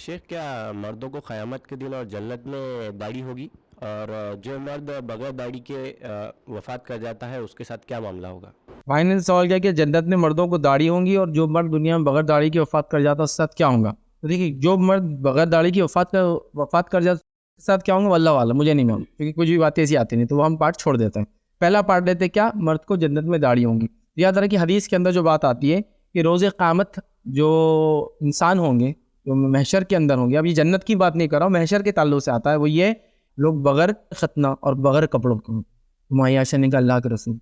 शेख, क्या मर्दों को क़यामत के दिन और जन्नत में दाढ़ी होगी? और जो मर्द बगैर दाढ़ी के वफ़ात कर जाता है उसके साथ क्या मामला होगा? फाइनल सवाल क्या है कि जन्नत में मर्दों को दाढ़ी होंगी और जो मर्द दुनिया में बगैर दाढ़ी की वफ़ात कर जाता है उसके साथ क्या होगा? तो देखिए, जो मर्द बगैर दाढ़ी की वफ़ात कर जाता है उसके साथ क्या होगा, अल्लाह वाला, मुझे नहीं मालूम, क्योंकि कुछ भी बातें ऐसी आती नहीं, तो वो हम पार्ट छोड़ देते हैं। पहला पार्ट लेते हैं, क्या मर्द को जन्नत में दाढ़ी होंगी। याद रखिए, हदीस के अंदर जो बात आती है कि रोज़े क़यामत जो इंसान होंगे, जो महशर के अंदर होंगे, अब ये जन्नत की बात नहीं कर रहा हूँ, महशर के ताल्लुक से आता है, वो ये लोग बगैर खतना और बगैर कपड़ों के होंगे। मुहैया से निकल अल्लाह के रसूल,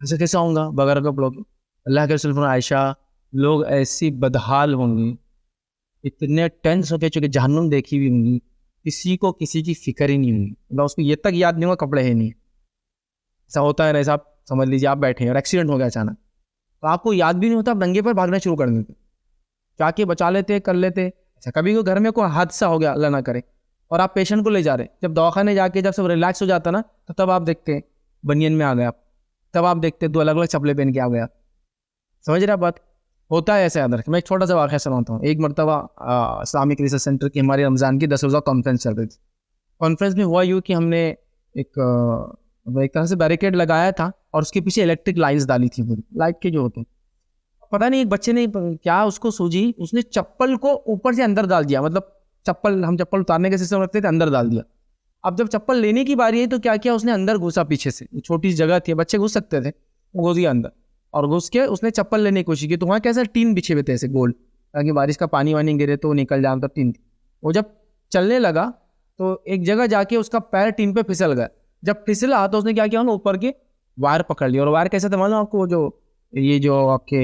ऐसे कैसे होऊंगा बगैर कपड़ों के? अल्लाह के रसूल फरमाया, आयशा, लोग ऐसी बदहाल होंगे, इतने टेंस होके, चूंकि जहन्नुम देखी हुई होंगी, किसी को किसी की फिक्र ही नहीं होगी, मतलब उसको ये तक याद नहीं होगा कपड़े है नहीं। ऐसा होता है ना, साहब, समझ लीजिए आप बैठे हैं और एक्सीडेंट हो गया अचानक, तो आपको याद भी नहीं होता, आप नंगे पर भागना शुरू कर देते, जाके बचा लेते, कर लेते। अच्छा, कभी कोई घर में कोई हादसा हो गया, अल्लाह ना करे, और आप पेशेंट को ले जा रहे, जब दवाखाने जाके जब सब रिलैक्स हो जाता ना, तो तब आप देखते हैं बनियन में आ गए आप, तब आप देखते दो अलग अलग चप्पलें पहन के आ गया। समझ रहे आप बात? होता है ऐसे। याद रखें, मैं एक छोटा सा वाक़या सुनाता हूँ। एक मरतबा इस्लामिक रिसर्च सेंटर की हमारी रमज़ान की 10 रोज़ा कॉन्फ्रेंस चल रही थी। कॉन्फ्रेंस में हुआ यूँ कि हमने एक तरह से बैरिकेड लगाया था और उसके पीछे इलेक्ट्रिक लाइन्स डाली थी, पूरी लाइट के जो होते हैं। पता नहीं एक बच्चे ने क्या उसको सूझी, उसने चप्पल को ऊपर से अंदर डाल दिया, मतलब चप्पल, हम चप्पल उतारने का सिस्टम रखते थे, अंदर डाल दिया। अब जब चप्पल लेने की बारी आई तो क्या किया उसने, अंदर घुसा पीछे से, छोटी सी जगह थी, बच्चे घुस सकते थे, वो घुस गया अंदर, और घुस के उसने चप्पल लेने की कोशिश की, तो वहाँ कैसे टीन बिछे हुए थे ऐसे गोल, ताकि बारिश का पानी वानी गिरे तो निकल जाए, तो टीन थी। वो जब चलने लगा तो एक जगह जाके उसका पैर टीन पे फिसल गया। जब फिसला तो उसने क्या किया, ऊपर के वायर पकड़ लिया। और वायर कैसे थे मालूम आपको? जो ये जो आपके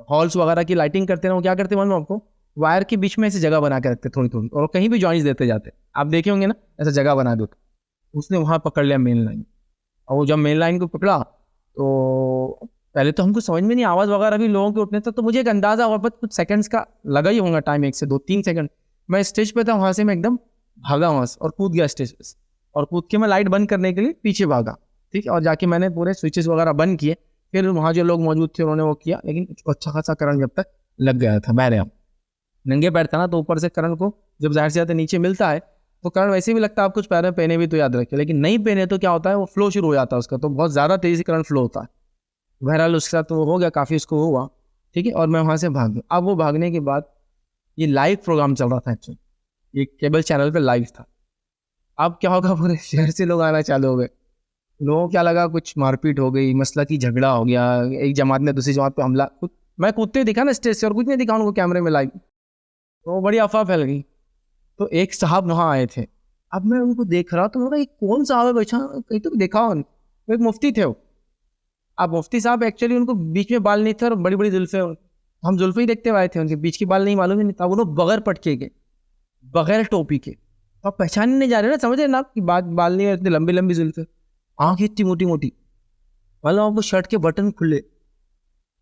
हॉल्स वगैरह की लाइटिंग करते हैं, वो क्या करते हैं मालूम आपको? वायर के बीच में ऐसी जगह बना के रखते थोड़ी थोड़ी, और कहीं भी जॉइंट्स देते जाते, आप देखे होंगे ना, ऐसा जगह बना दो। उसने वहां पकड़ लिया मेन लाइन, और वो जब मेन लाइन को पकड़ा तो पहले तो हमको समझ में नहीं, आवाज वगैरह भी लोगों के उठने तक, तो मुझे एक अंदाजा हुआ, बस कुछ सेकंड्स का लगा ही होगा टाइम, 1 से 2 3 सेकंड। मैं स्टेज पे था, वहां से मैं एकदम भागा वहां से और कूद गया स्टेज पे से। और कूद के मैं लाइट बंद करने के लिए पीछे भागा, ठीक है, और जाके मैंने पूरे स्विचेस वगैरह बंद किए। फिर वहाँ जो लोग मौजूद थे उन्होंने वो किया, लेकिन अच्छा खासा करंट जब तक लग गया था। मैं नंगे पैर था ना, तो ऊपर से करंट को जब जाहिर से जाते नीचे मिलता है तो करंट वैसे भी लगता है, आप कुछ पैर में पहने भी तो याद रखिए, लेकिन नहीं पहने तो क्या होता है, वो फ्लो शुरू हो जाता है उसका, तो बहुत ज़्यादा तेज़ी से करंट फ्लो होता है। बहरहाल उसके साथ तो वो हो गया, काफ़ी उसको हुआ, ठीक है, और मैं वहाँ से भाग गया। अब वो भागने के बाद ये लाइव प्रोग्राम चल रहा था एक्चुअली, ये केबल चैनल पर लाइव था। अब क्या होगा, पूरे शहर से लोग आना चालू हो गए। लोगों को क्या लगा, कुछ मारपीट हो गई, मसला की झगड़ा हो गया, एक जमात ने दूसरी जमात पे हमला। मैं कूदते दिखा ना स्टेज से, और कुछ नहीं दिखा उनको कैमरे में लाइव, तो बड़ी अफवाह फैल गई। तो एक साहब वहाँ आए थे, अब मैं उनको देख रहा तो मैं, ये कौन साहब है बैठा, कहीं तो देखा हो। वो एक मुफ्ती थे वो। अब मुफ्ती साहब एक्चुअली, उनको बीच में बाल नहीं थे और बड़ी बड़ी जुल्फे, हम जुल्फे ही देखते आए थे, उनके बीच की बाल नहीं मालूम ही नहीं था। वो लोग बगैर पटके के, बगैर टोपी के, आप पहचान नहीं जा रहे ना, समझ रहे ना, कि बाल नहीं है, इतनी लंबी लंबी जुल्फे, आँखें इतनी मोटी मोटी, मतलब आपको शर्ट के बटन खुले,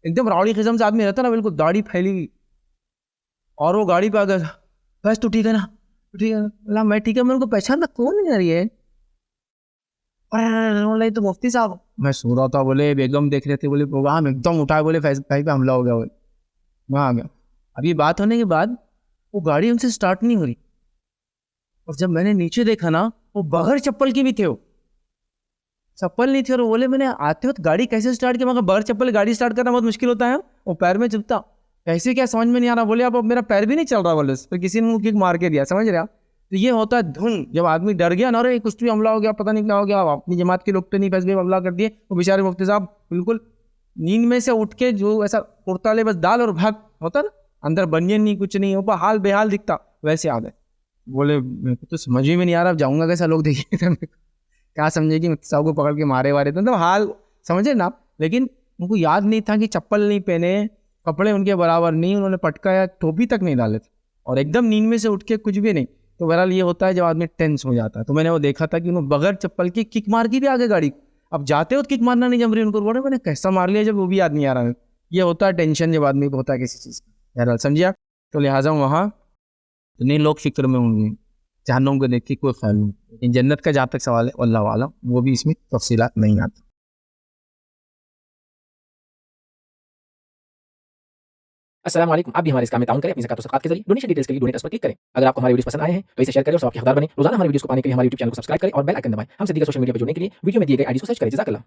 एकदम रौड़ी किस्म से आदमी रहता ना, बिल्कुल दाढ़ी फैली हुई। और वो गाड़ी पे आ गया, बस तू ठीक है ना, तू ठीक है ना? बोला मैं ठीक है। मैं उनको पहचान, कौन है यार ये? अरे बोले तो मुफ्ती साहब। मैं सो रहा था, बोले बेगम देख रहे थे, बोले प्रोग्राम एकदम उठाए, बोले फैज भाई पे हमला हो गया, बोले। वहाँ आ गया। अब ये बात होने के बाद वो गाड़ी उनसे स्टार्ट नहीं हो रही, और जब मैंने नीचे देखा ना, वो बगैर चप्पल की भी थे, वो चप्पल नहीं थी, और वो बोले मैंने आते वक्त गाड़ी कैसे स्टार्ट किया? मगर बगैर चप्पल गाड़ी स्टार्ट करना बहुत मुश्किल होता है, वो पैर में चुभता कैसे, क्या समझ में नहीं आ रहा। बोले अब मेरा पैर भी नहीं चल रहा, बोले फिर किसी ने मुंह किक मार के दिया, समझ रहे आप? तो ये होता है धुन, जब आदमी डर गया ना, अरे कुछ भी हमला हो गया, पता नहीं क्या हो गया, अपनी जमात के लोग तो नहीं, फैस भी हमला कर दिए। वो बेचारे मुफ्ती साहब बिल्कुल नींद में से उठ के, जो ऐसा कुर्ता ले बस डाल और भाग, होता ना, अंदर बनियन नहीं, कुछ नहीं, ऊपर हाल बेहाल दिखता, वैसे आ गए। बोले मेरे को तो समझ में नहीं आ रहा, अब जाऊंगा कैसा, लोग देखिए क्या समझे कि सब को पकड़ के मारे वारे, तो मतलब हाल समझे ना आप। लेकिन उनको याद नहीं था कि चप्पल नहीं पहने, कपड़े उनके बराबर नहीं, उन्होंने पटका या टोपी तक नहीं डाले थे, और एकदम नींद में से उठ के कुछ भी नहीं। तो बहरहाल ये होता है जब आदमी टेंस हो जाता है। तो मैंने वो देखा था कि उन्होंने बगैर चप्पल की किक मार की भी आगे गाड़ी। अब जाते हो तो किक मारना नहीं जम रही उनको, बोले मैंने कैसा मार लिया, जब वो भी याद नहीं आ रहा है। ये होता है टेंशन जब आदमी को होता है किसी चीज़ का, बहरहाल समझिए आप। तो लिहाजा वहाँ इतने लोग फिक्र में होंगे, जहन्नुम को देख के कोई ख्याल नहीं, लेकिन जन्नत का जहाँ तक सवाल है अल्लाह वाला, वो भी इसमें तफसीलात नहीं आती। अस्सलाम वालेकुम। आप भी हमारे इस काम में ताउन करें अपनी ज़कात और सदक़ात के ज़रिए। डोनेशन डिटेल्स के लिए डोनेट पर क्लिक करें। अगर आपको हमारे वीडियोस पसंद आए हैं तो इसे शेयर करें और सबके हकदार बने। रोजाना हमारे वीडियोस को पाने के लिए हमारे यूट्यूब चैनल को सब्सक्राइब करें और बेल आइकन दबाएं। हम सदीक़ा सोशल मीडिया पर जुड़ने के लिए वीडियो में दिए गए आईडी को सर्च करें। जज़ाकल्लाह।